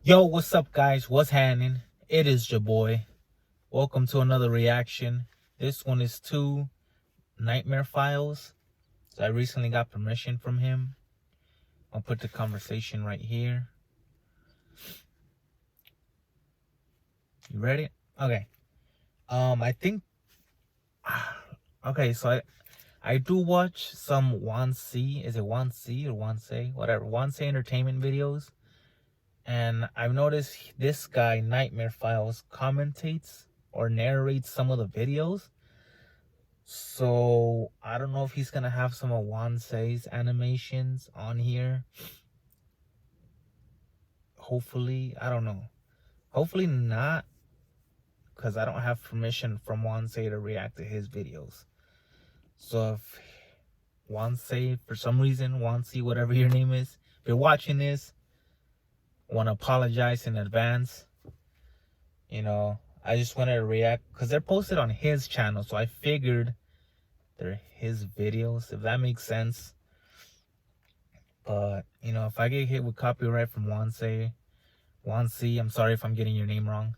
Yo, what's up, guys? What's happening? It is your boy. Welcome to another reaction. This one is to Nightmare Files. So I recently got permission from him. I'll put the conversation right here. You ready? Okay. I think. Okay, so I do watch some 1C. Is it 1C or 1C? Whatever. 1C Entertainment videos. And I've noticed this guy, Nightmare Files, commentates or narrates some of the videos. So I don't know if he's gonna have some of Wansei's animations on here. Hopefully, I don't know. Hopefully not, because I don't have permission from Wansei to react to his videos. So if Wansei, for some reason, Wansei, whatever your name is, if you're watching this, I want to apologize in advance. I just wanted to react because they're posted on his channel, so I figured they're his videos, if that makes sense. But, if I get hit with copyright from Wansei, I'm sorry if I'm getting your name wrong.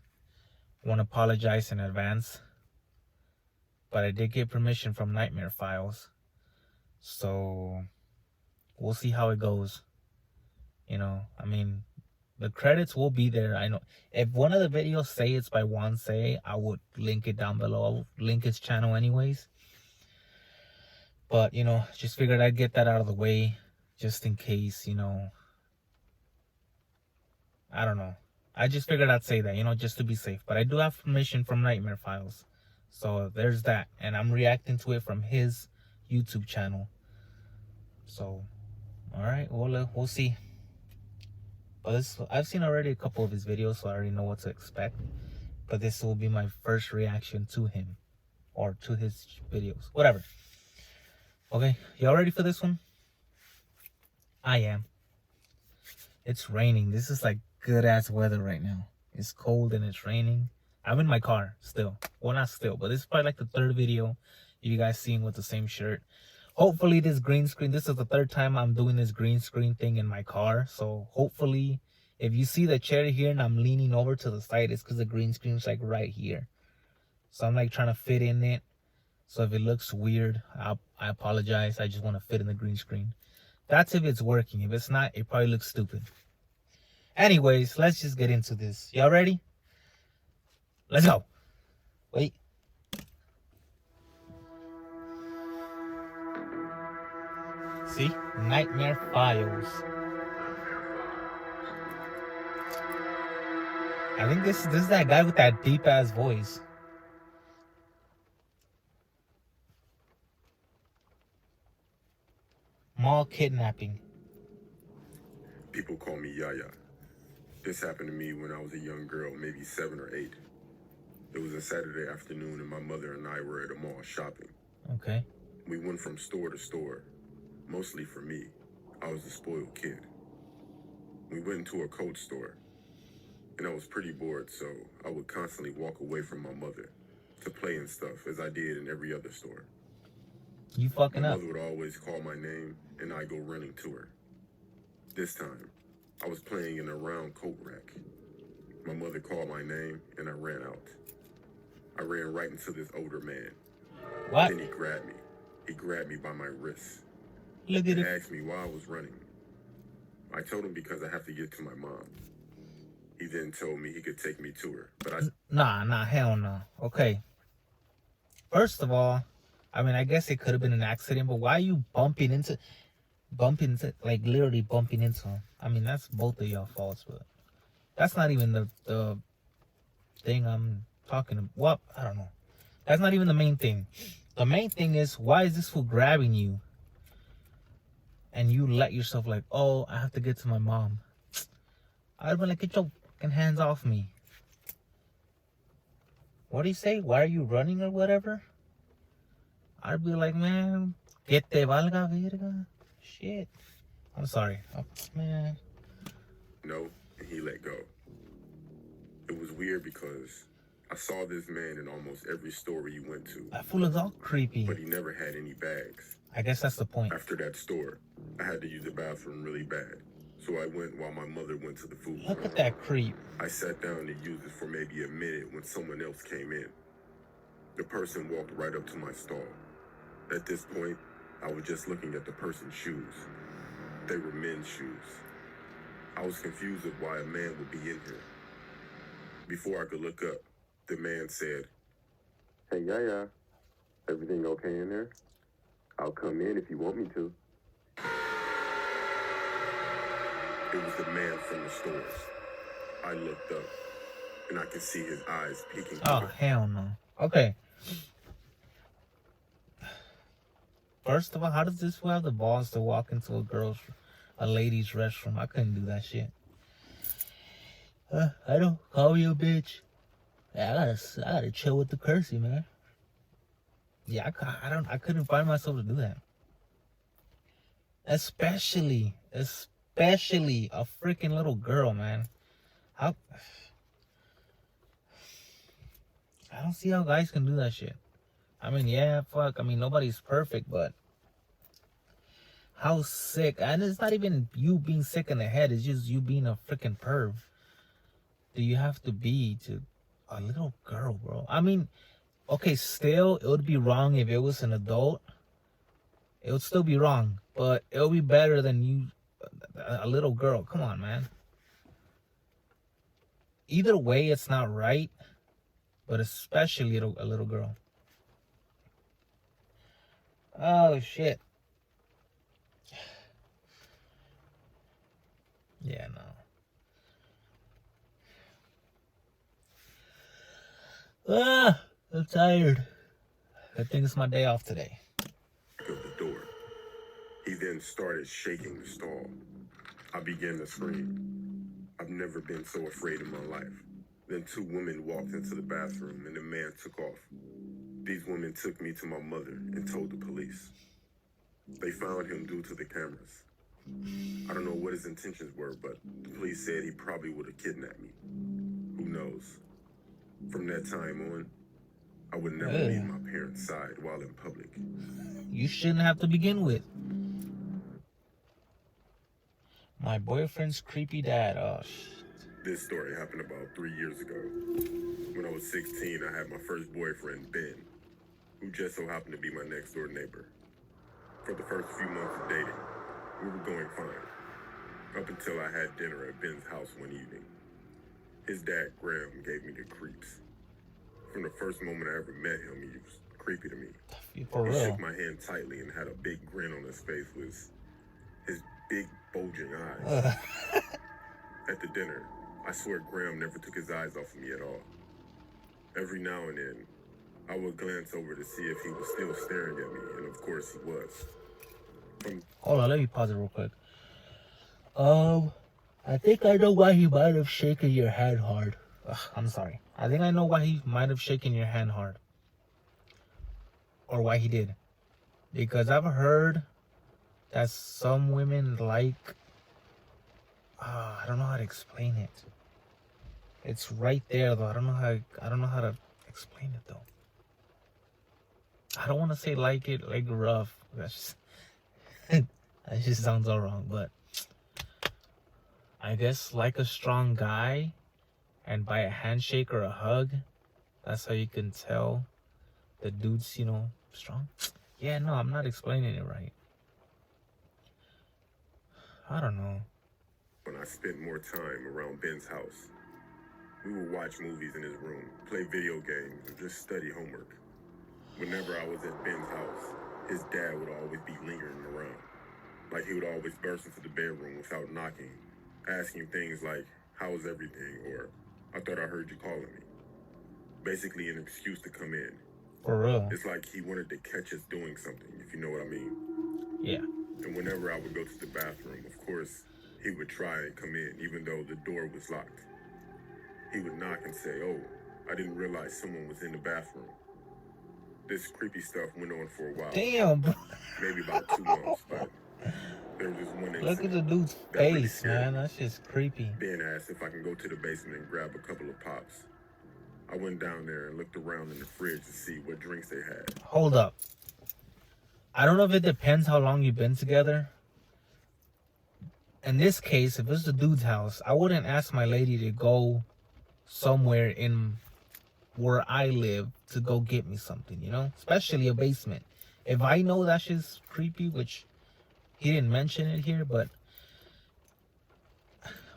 I want to apologize in advance. But I did get permission from Nightmare Files. So, we'll see how it goes. The credits will be there. I know. If one of the videos say it's by Wansei, I would link it down below. I'll link his channel anyways. But, just figured I'd get that out of the way. Just in case, I don't know. I just figured I'd say that, just to be safe. But I do have permission from Nightmare Files. So there's that. And I'm reacting to it from his YouTube channel. So, alright, we'll see. But I've seen already a couple of his videos, so I already know what to expect. But this will be my first reaction to him. Or to his videos. Whatever. Okay, y'all ready for this one? I am. It's raining. This is like good ass weather right now. It's cold and it's raining. I'm in my car still. Well, not still, but this is probably like the third video you guys seeing with the same shirt. Hopefully this green screen, this is the third time I'm doing this green screen thing in my car. So hopefully if you see the chair here and I'm leaning over to the side, it's because the green screen's like right here. So I'm like trying to fit in it. So if it looks weird, I apologize. I just want to fit in the green screen. That's if it's working. If it's not, it probably looks stupid. Anyways, let's just get into this. Y'all ready? Let's go. Wait. See? Nightmare Files. I think this is that guy with that deep ass voice. Mall kidnapping. People call me Yaya. This happened to me when I was a young girl, maybe 7 or 8. It was a Saturday afternoon and my mother and I were at a mall shopping. Okay. We went from store to store, mostly for me. I was a spoiled kid. We went into a coat store, and I was pretty bored, so I would constantly walk away from my mother to play and stuff, as I did in every other store. You fucking My up. mother would always call my name, and I'd go running to her. This time, I was playing in a round coat rack. My mother called my name, and I ran out. I ran right into this older man. What? Then he grabbed me. He grabbed me by my wrist. Look at He it. asked me why I was running. I told him because I have to get to my mom. He then told me he could take me to her, but Nah, hell no. Okay. First of all, I guess it could have been an accident, but why are you bumping into, like literally bumping into him? That's both of y'all faults, but that's not even the thing I'm talking about. Well, I don't know. That's not even the main thing. The main thing is, why is this fool grabbing you? And you let yourself like, oh, I have to get to my mom. I'd be like, get your fucking hands off me. What do you say? Why are you running or whatever? I'd be like, man, que te valga verga. Shit. I'm sorry. Oh, man. no, and he let go. It was weird because I saw this man in almost every store he went to, That fool looks all creepy. but he never had any bags. I guess that's the point. After that store, I had to use the bathroom really bad, so I went while my mother went to the food Look court. at that creep. I sat down to use it for maybe a minute when someone else came in. The person walked right up to my stall. At this point, I was just looking at the person's shoes. They were men's shoes. I was confused of why a man would be in here. Before I could look up, the man said, "Hey, Yaya, everything okay in there? I'll come in if you want me to." It was the man from the stores. I looked up, and I could see his eyes peeking. Oh, hell no. Okay. First of all, how does this fool have the balls to walk into a lady's restroom? I couldn't do that shit. I don't call you a bitch. Yeah, I gotta chill with the cursing, man. Yeah, I couldn't find myself to do that. Especially a freaking little girl, man. I don't see how guys can do that shit. I mean, yeah, fuck. I mean, nobody's perfect, but how sick. And it's not even you being sick in the head. It's just you being a freaking perv. Do you have to be to a little girl, bro? I mean, okay, still, it would be wrong if it was an adult. It would still be wrong, but it would be better than you, a little girl. Come on, man. Either way, it's not right, but especially a little girl. Oh, shit. Yeah, no. I'm tired. I think it's my day off today. Of the door. He then started shaking the stall. I began to scream. I've never been so afraid in my life. Then two women walked into the bathroom and the man took off. These women took me to my mother and told the police. They found him due to the cameras. I don't know what his intentions were, but the police said he probably would have kidnapped me. Who knows? From that time on, I would never leave my parents' side while in public. You shouldn't have to begin with. My boyfriend's creepy dad. Oh, shit. This story happened about 3 years ago. When I was 16, I had my first boyfriend, Ben, who just so happened to be my next door neighbor. For the first few months of dating, we were going fine, up until I had dinner at Ben's house one evening. His dad, Graham, gave me the creeps. From the first moment I ever met him, he was creepy to me. For He real. shook my hand tightly and had a big grin on his face with his big bulging eyes. At the dinner, I swear Graham never took his eyes off of me at all. Every now and then, I would glance over to see if he was still staring at me, and of course he was. Hold on, let me pause it real quick. I think I know why he might have shaken your hand hard. Ugh, I'm sorry. I think I know why he might have shaken your hand hard. Or why he did. Because I've heard that some women like... I don't know how to explain it. It's right there though. I don't know how to explain it though. I don't want to say like it like rough. That's just that just sounds all wrong, but I guess like a strong guy, and by a handshake or a hug, that's how you can tell the dude's, strong. Yeah, no, I'm not explaining it right. I don't know. When I spent more time around Ben's house, we would watch movies in his room, play video games, or just study homework. Whenever I was at Ben's house, his dad would always be lingering around. Like he would always burst into the bedroom without knocking, asking things like, "How's everything?" or "I thought I heard you calling me." Basically an excuse to come in. For real. It's like he wanted to catch us doing something, if you know what I mean. Yeah. And whenever I would go to the bathroom, of course, he would try and come in, even though the door was locked. He would knock and say, "Oh, I didn't realize someone was in the bathroom." This creepy stuff went on for a while. Damn, bro. Maybe about 2 months, but there was this one incident. Look at the dude's that really face, scared man. me. That's just creepy. Ben asked if I can go to the basement and grab a couple of pops. I went down there and looked around in the fridge to see what drinks they had. Hold up. I don't know if it depends how long you've been together. in this case, if it's the dude's house, I wouldn't ask my lady to go somewhere in where I live to go get me something, you know? Especially a basement. If I know that shit's creepy, which he didn't mention it here, but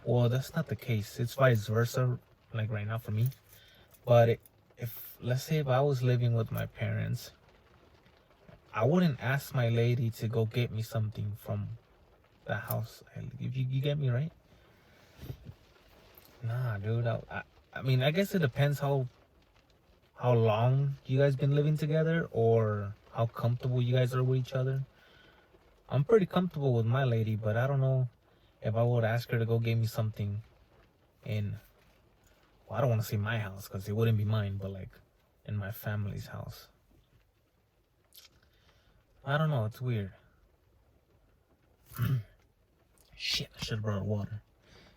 well, that's not the case. It's vice versa, like right now for me. But if let's say if I was living with my parents, I wouldn't ask my lady to go get me something from the house. If you get me right? Nah, dude. I mean, I guess it depends how long you guys been living together or how comfortable you guys are with each other. I'm pretty comfortable with my lady, but I don't know if I would ask her to go get me something in, well, I don't want to say my house because it wouldn't be mine, but like in my family's house. I don't know, it's weird. Shit, I should have brought water.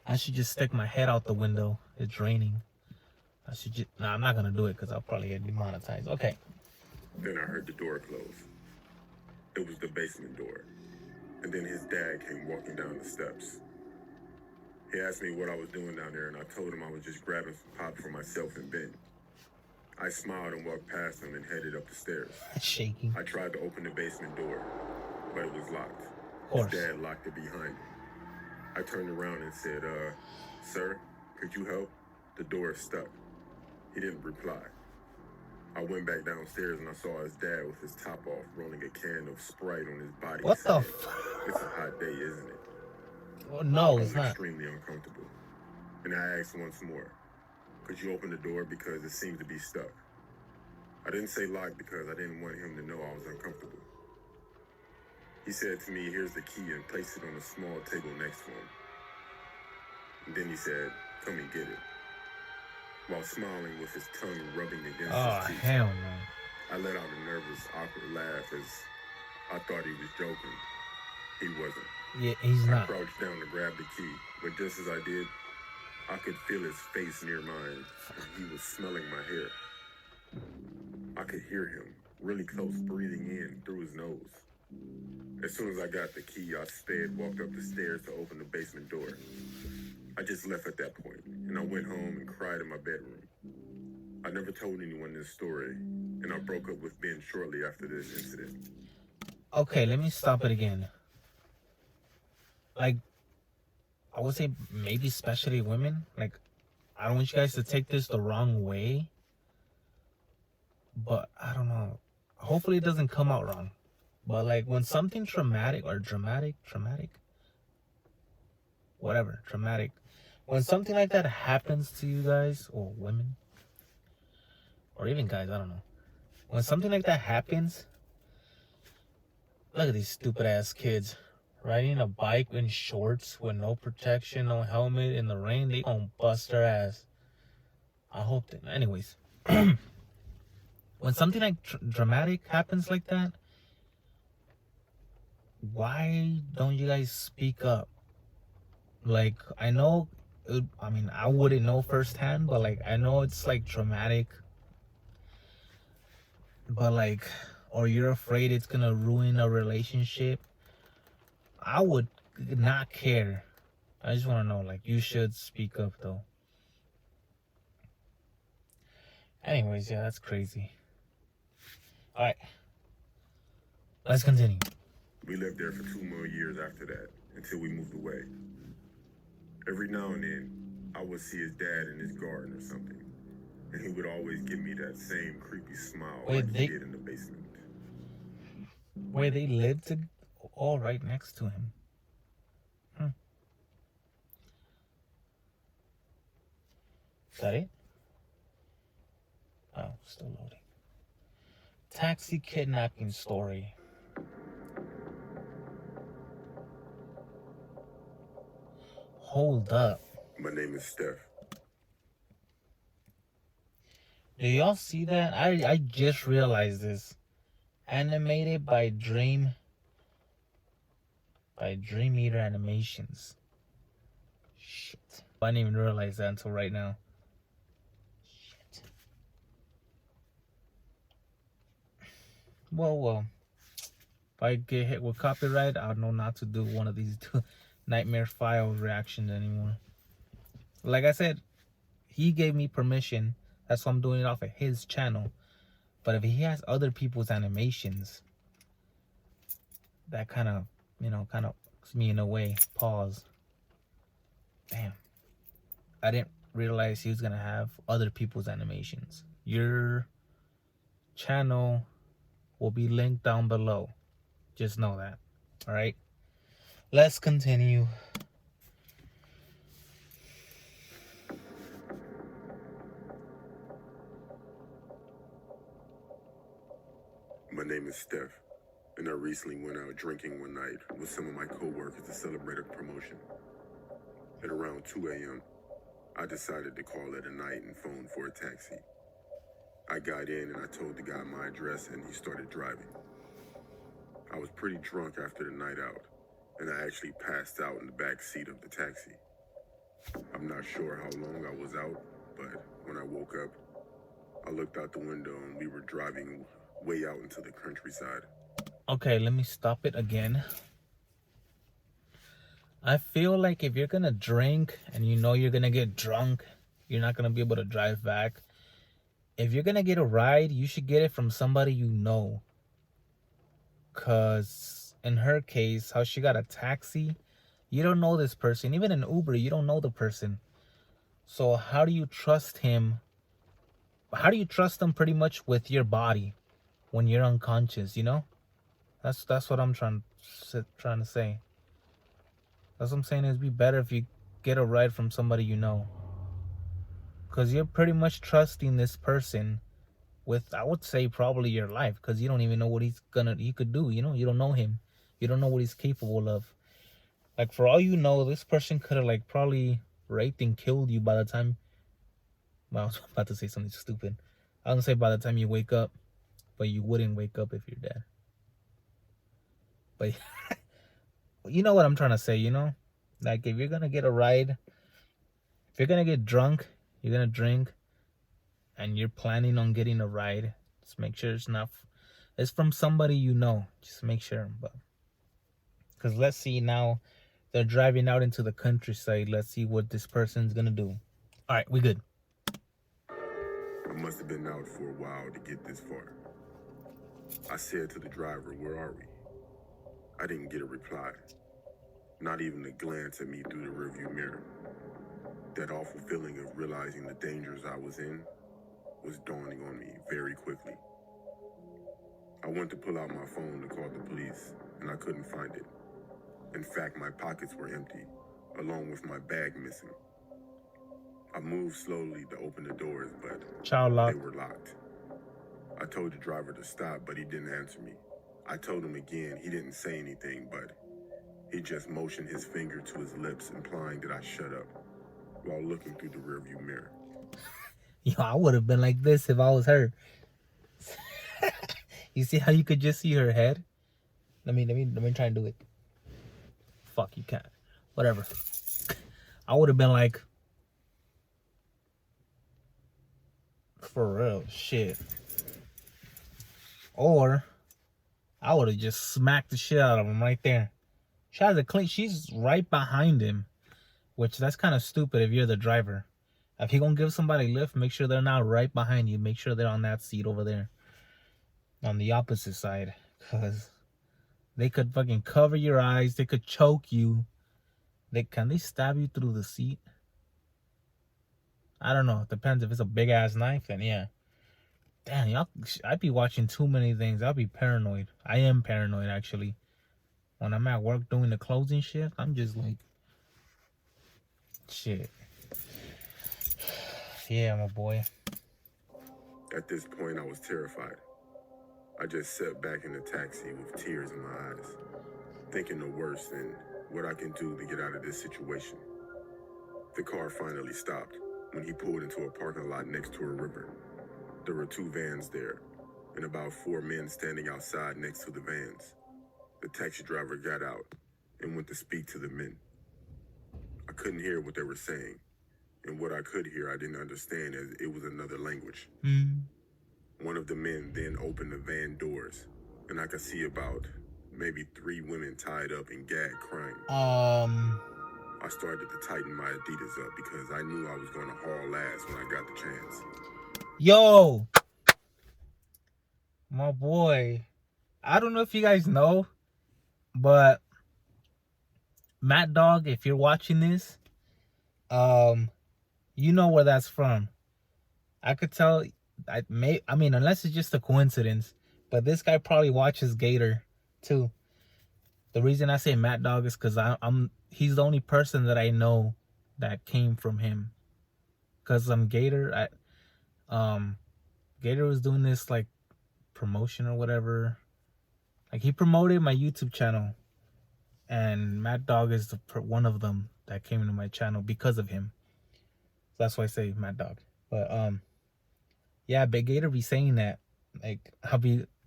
I should just stick my head out the window. It's raining. I should just, nah, I'm not gonna do it because I'll probably get demonetized. Okay. Then I heard the door close. It was the basement door. And then his dad came walking down the steps. He asked me what I was doing down there, and I told him I was just grabbing some pop for myself and Ben. I smiled and walked past him and headed up the stairs. It's shaking. I tried to open the basement door, but it was locked. Of course. His dad locked it behind him. I turned around and said, sir, could you help? The door is stuck. He didn't reply. I went back downstairs and I saw his dad with his top off, rolling a can of Sprite on his body. What the fuck? It's a hot day, isn't it? Oh, no, I it's was not. extremely uncomfortable. And I asked once more, could you open the door because it seemed to be stuck? I didn't say lock because I didn't want him to know I was uncomfortable. He said to me, here's the key, and placed it on a small table next to him. And then he said, come and get it. While smiling with his tongue rubbing against his teeth. Hell no. I let out a nervous, awkward laugh as I thought he was joking. He wasn't. Yeah, he's I not. crouched down to grab the key, but just as I did, I could feel his face near mine, and he was smelling my hair. I could hear him, really close, breathing in through his nose. As soon as I got the key, I walked up the stairs to open the basement door. I just left at that point, and I went home and cried in my bedroom. I never told anyone this story, and I broke up with Ben shortly after this incident. Okay, let me stop it again. Like, I would say maybe especially women. Like, I don't want you guys to take this the wrong way. But, I don't know. Hopefully it doesn't come out wrong. But, like, when something traumatic, when something like that happens to you guys, or women, or even guys, I don't know. When something like that happens, look at these stupid ass kids riding a bike in shorts with no protection, no helmet in the rain. They gonna bust their ass. I hope that. Anyways, when something like dramatic happens like that, why don't you guys speak up? Like, I know, I mean, I wouldn't know firsthand, but like, I know it's like traumatic. But like, or you're afraid it's gonna ruin a relationship. I would not care. I just want to know, like, you should speak up though. Anyways, yeah, that's crazy. All right, let's continue. We lived there for 2 more years after that, until we moved away. Every now and then, I would see his dad in his garden or something, and he would always give me that same creepy smile like he did in the basement. Where they lived all right next to him. Is that it? Oh, still loading. Taxi kidnapping story. Hold up. My name is Steph. Do y'all see that? I just realized this. Animated by Dreameater Animations. Shit. I didn't even realize that until right now. Shit. Well. If I get hit with copyright, I'll know not to do one of these two. Nightmare Files reactions anymore. Like I said, he gave me permission. That's why I'm doing it off of his channel. But if he has other people's animations, that kind of, kind of puts me in a way. Pause. Damn. I didn't realize he was going to have other people's animations. Your channel will be linked down below. Just know that. All right. Let's continue. My name is Steph, and I recently went out drinking one night with some of my co-workers to celebrate a promotion. At around 2 a.m., I decided to call it a night and phone for a taxi. I got in and I told the guy my address and he started driving. I was pretty drunk after the night out, and I actually passed out in the back seat of the taxi. I'm not sure how long I was out, but when I woke up, I looked out the window and we were driving way out into the countryside. Okay, let me stop it again. I feel like if you're gonna drink and you know you're gonna get drunk, you're not gonna be able to drive back. If you're gonna get a ride, you should get it from somebody you know. Cause in her case, how she got a taxi, you don't know this person. Even in Uber, you don't know the person. So how do you trust him? How do you trust them pretty much with your body when you're unconscious, you know? That's what I'm trying to say. That's what I'm saying. It'd be better if you get a ride from somebody you know. Because you're pretty much trusting this person with, I would say, probably your life. Because you don't even know what he could do, you know? You don't know him. You don't know what he's capable of. Like, for all you know, this person could have, like, probably raped and killed you by the time... Well, I was about to say something stupid. I was going to say by the time you wake up. But you wouldn't wake up if you're dead. But you know what I'm trying to say, you know? Like, if you're going to get a ride, if you're going to get drunk, you're going to drink, and you're planning on getting a ride, just make sure it's from somebody you know. Just make sure. But because let's see now, they're driving out into the countryside. Let's see what this person's going to do. All right, we good. I must have been out for a while to get this far. I said to the driver, "Where are we?" I didn't get a reply. Not even a glance at me through the rearview mirror. That awful feeling of realizing the dangers I was in was dawning on me very quickly. I went to pull out my phone to call the police, and I couldn't find it. In fact, my pockets were empty, along with my bag missing. I moved slowly to open the doors, but they were locked. I told the driver to stop, but he didn't answer me. I told him again, he didn't say anything, but he just motioned his finger to his lips, implying that I shut up, while looking through the rearview mirror. Yo, I would have been like this if I was her. You see how you could just see her head? Let me try and do it. Fuck, you can't. Whatever. I would have been like, for real, shit. Or I would have just smacked the shit out of him right there. She has a clean. She's right behind him, which that's kind of stupid if you're the driver. If you're gonna give somebody a lift, make sure they're not right behind you. Make sure they're on that seat over there, on the opposite side, because they could fucking cover your eyes. They could choke you. Can they stab you through the seat? I don't know. It depends. If it's a big ass knife, then yeah. Damn, y'all, I'd be watching too many things. I'll be paranoid. I am paranoid, actually. When I'm at work doing the closing shift, I'm just like, shit. Yeah, my boy. At this point, I was terrified. I just sat back in the taxi with tears in my eyes, thinking the worst and what I can do to get out of this situation. The car finally stopped when he pulled into a parking lot next to a river. There were 2 vans there, and about 4 men standing outside next to the vans. The taxi driver got out and went to speak to the men. I couldn't hear what they were saying, and what I could hear I didn't understand as it was another language. One of the men then opened the van doors, and I could see about maybe 3 women tied up and gagged crying. I started to tighten my Adidas up because I knew I was going to haul ass when I got the chance. Yo, my boy. I don't know if you guys know, but Matt Dog, if you're watching this, you know where that's from. I could tell. I mean, unless it's just a coincidence, but this guy probably watches Gator too. The reason I say Matt Dog is because he's the only person that I know that came from him. Cause Gator, Gator was doing this like promotion or whatever. Like he promoted my YouTube channel, and Matt Dog is one of them that came into my channel because of him. So that's why I say Matt Dog. But yeah, Big Gator be saying that. Like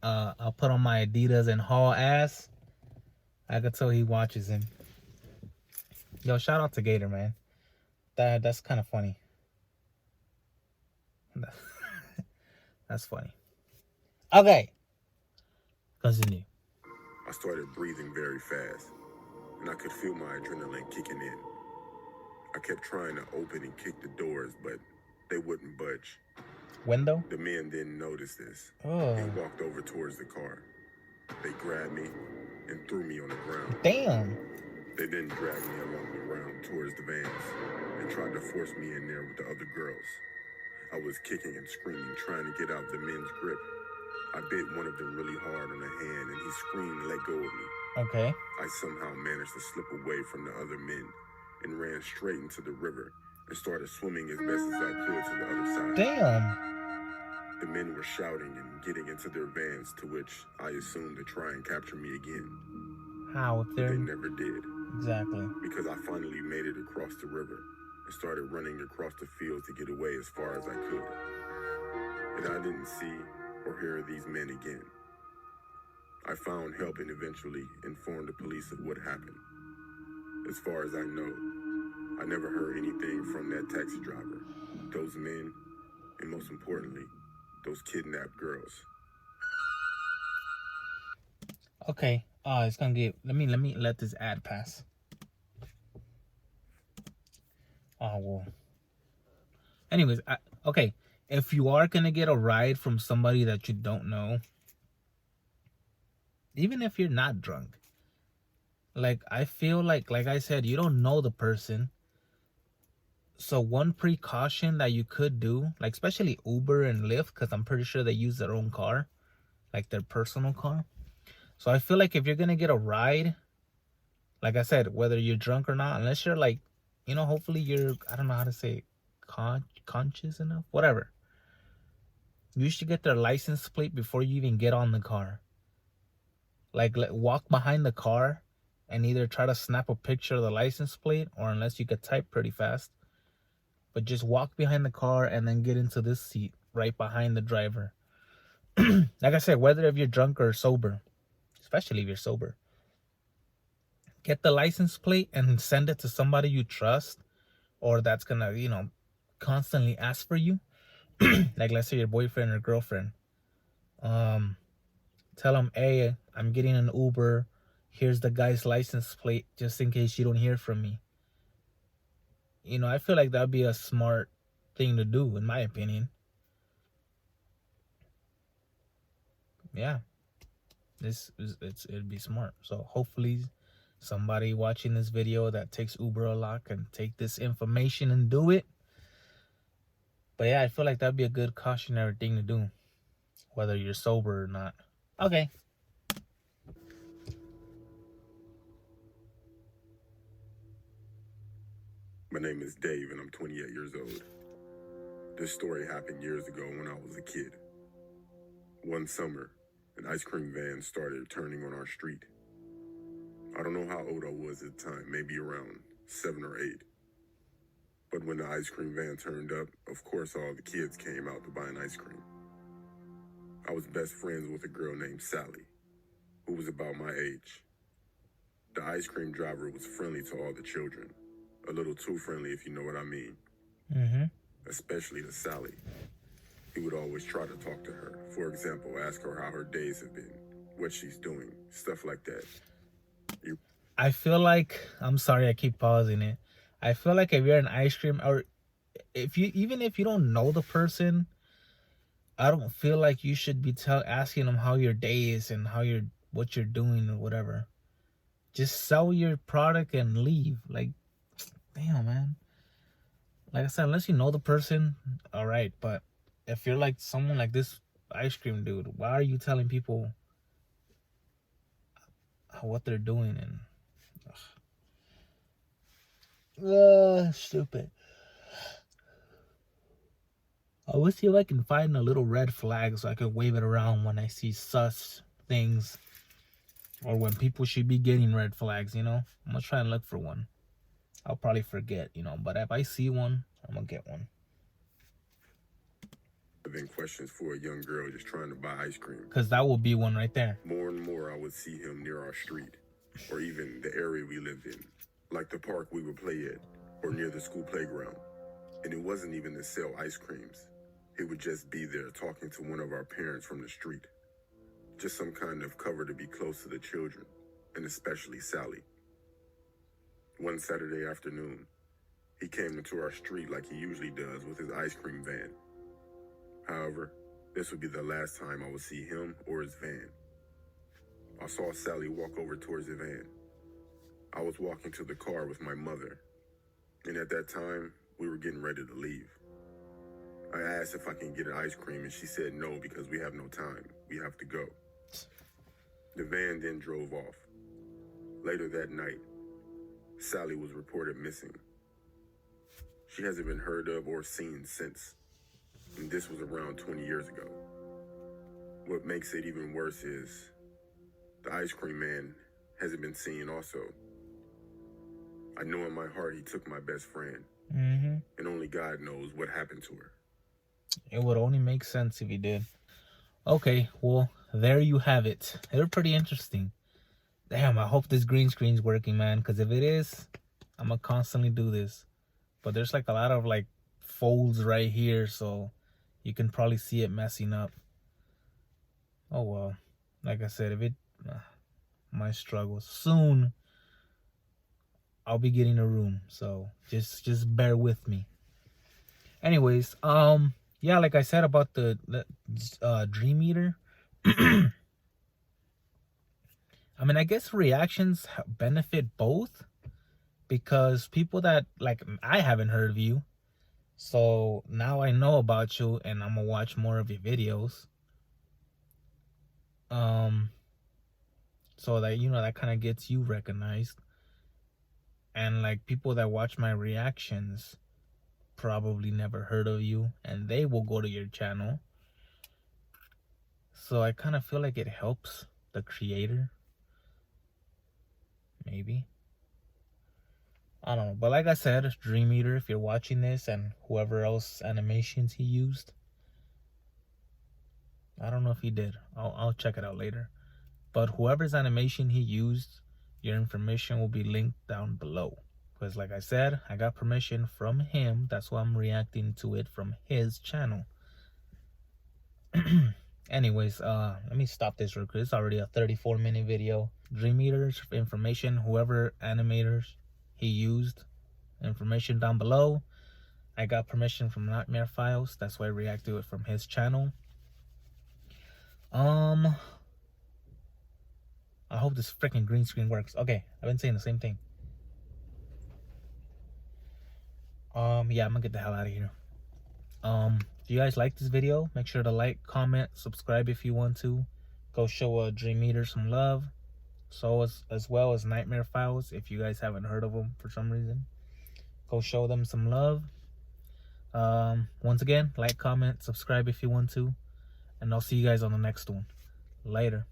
I'll put on my Adidas and haul ass. I could tell he watches him. Yo, shout out to Gator, man. That's kind of funny. That's funny. Okay. Continue. I started breathing very fast, and I could feel my adrenaline kicking in. I kept trying to open and kick the doors, but they wouldn't budge. Window? The men didn't notice this. Oh. They walked over towards the car. They grabbed me and threw me on the ground. Damn. They then dragged me along the ground towards the vans and tried to force me in there with the other girls. I was kicking and screaming, trying to get out the men's grip. I bit one of them really hard on the hand, and he screamed and let go of me. Okay. I somehow managed to slip away from the other men and ran straight into the river and started swimming as best as I could to the other side. Damn. The men were shouting and getting into their vans, to which I assumed to try and capture me again. How? If But they never did. Exactly. Because I finally made it across the river and started running across the fields to get away as far as I could. And I didn't see or hear these men again. I found help and eventually informed the police of what happened. As far as I know, I never heard anything from that taxi driver, those men, and most importantly, those kidnapped girls. Okay. It's gonna get. Let me let this ad pass. Oh well. Anyways, okay. If you are gonna get a ride from somebody that you don't know, even if you're not drunk, like I feel like I said, you don't know the person. So one precaution that you could do, like especially Uber and Lyft, because I'm pretty sure they use their own car, like their personal car. So I feel like if you're gonna get a ride, like I said, whether you're drunk or not, unless you're like, hopefully you're, I don't know how to say, conscious enough, whatever. You should get their license plate before you even get on the car. Like walk behind the car and either try to snap a picture of the license plate, or unless you could type pretty fast, but just walk behind the car and then get into this seat right behind the driver. Like I said, whether if you're drunk or sober, especially if you're sober, get the license plate and send it to somebody you trust, or that's gonna, constantly ask for you. Like let's say your boyfriend or girlfriend. Tell them, hey, I'm getting an Uber. Here's the guy's license plate, just in case you don't hear from me. I feel like that'd be a smart thing to do, in my opinion. Yeah, it'd be smart. So hopefully, somebody watching this video that takes Uber a lot can take this information and do it. But yeah, I feel like that'd be a good cautionary thing to do, whether you're sober or not. Okay. My name is Dave and I'm 28 years old. This story happened years ago when I was a kid. One summer, an ice cream van started turning on our street. I don't know how old I was at the time, maybe around 7 or 8. But when the ice cream van turned up, of course all the kids came out to buy an ice cream. I was best friends with a girl named Sally, who was about my age. The ice cream driver was friendly to all the children. A little too friendly, if you know what I mean. Mm-hmm. Especially to Sally. He would always try to talk to her. For example, ask her how her days have been. what she's doing, stuff like that. I feel like, I'm sorry I keep pausing it. I feel like if you're an ice cream, or even if you don't know the person, I don't feel like you should be asking them how your day is and what you're doing or whatever. Just sell your product and leave. Like, damn, man. Like I said, unless you know the person, all right. But if you're like someone like this ice cream dude, why are you telling people what they're doing? And stupid. I will see if I can find a little red flag so I can wave it around when I see sus things, or when people should be getting red flags, you know? I'm gonna try and look for one. I'll probably forget, you know, but if I see one, I'm gonna get one. Been questions for a young girl just trying to buy ice cream. Because that will be one right there. More and more, I would see him near our street, or even the area we lived in, like the park we would play at, or near the school playground. And it wasn't even to sell ice creams. He would just be there talking to one of our parents from the street. Just some kind of cover to be close to the children, and especially Sally. One Saturday afternoon, he came into our street like he usually does with his ice cream van. However, this would be the last time I would see him or his van. I saw Sally walk over towards the van. I was walking to the car with my mother, and at that time, we were getting ready to leave. I asked if I can get an ice cream, and she said no because we have no time. We have to go. The van then drove off. Later that night, Sally was reported missing. She hasn't been heard of or seen since, and this was around 20 years ago. What makes it even worse is the ice cream man hasn't been seen also. I know in my heart he took my best friend, and only God knows what happened to her. It would only make sense if he did. Okay, well, there you have it. They're pretty interesting. Damn, I hope this green screen's working, man, because if it is, I'm gonna constantly do this. But there's like a lot of like folds right here, so you can probably see it messing up. Oh well, like I said, if it my struggles, soon I'll be getting a room, so just bear with me. Anyways, yeah, like I said about the Dreameater, I mean, I guess reactions benefit both, because people that, like, I haven't heard of you, so now I know about you and I'm gonna watch more of your videos. So that, you know, that kind of gets you recognized. And like people that watch my reactions probably never heard of you, and they will go to your channel. So I kind of feel like it helps the creator. Maybe. I don't know. But like I said, Dreameater, if you're watching this, and whoever else animations he used, I don't know if he did. I'll check it out later. But whoever's animation he used, your information will be linked down below. Because like I said, I got permission from him. That's why I'm reacting to it from his channel. Anyways, let me stop this real quick. It's already a 34-minute video. Dreameater's information, whoever animators he used, information down below. I got permission from Nightmare Files. That's why I react to it from his channel. I hope this freaking green screen works. Okay, I've been saying the same thing. Yeah, I'm gonna get the hell out of here. If you guys like this video, make sure to like, comment, subscribe if you want to. Go show Dreameater some love. So as well as Nightmare Files, if you guys haven't heard of them for some reason, go show them some love. Once again, like, comment, subscribe if you want to, and I'll see you guys on the next one. Later.